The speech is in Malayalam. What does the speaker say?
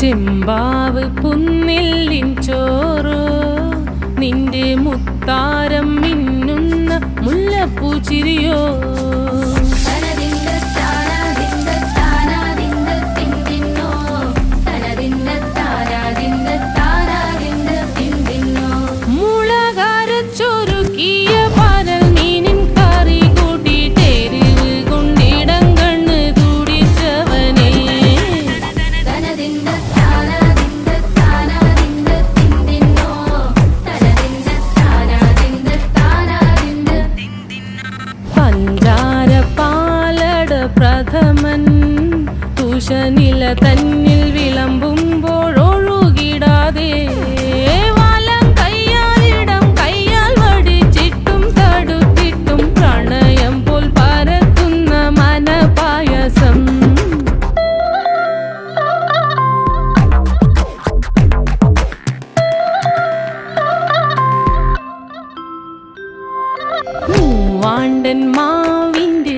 ചെമ്പാവ് പുന്നെല്ലിൻ ചോറോ നിന്റെ മുത്താരം മിന്നുന്ന മുല്ലപ്പൂച്ചിരിയോ പ്രഥമൻ തുഷനില തന്നിൽ വിളമ്പുമ്പോഴൊഴുകിടാതെ വലം കയ്യാലിടം കയ്യാൽ വടിച്ചിട്ടും തടുത്തിട്ടും പ്രണയം പോൽ പരക്കുന്ന മനപായസം മൂവാണ്ടൻ മാവിൻ്റെ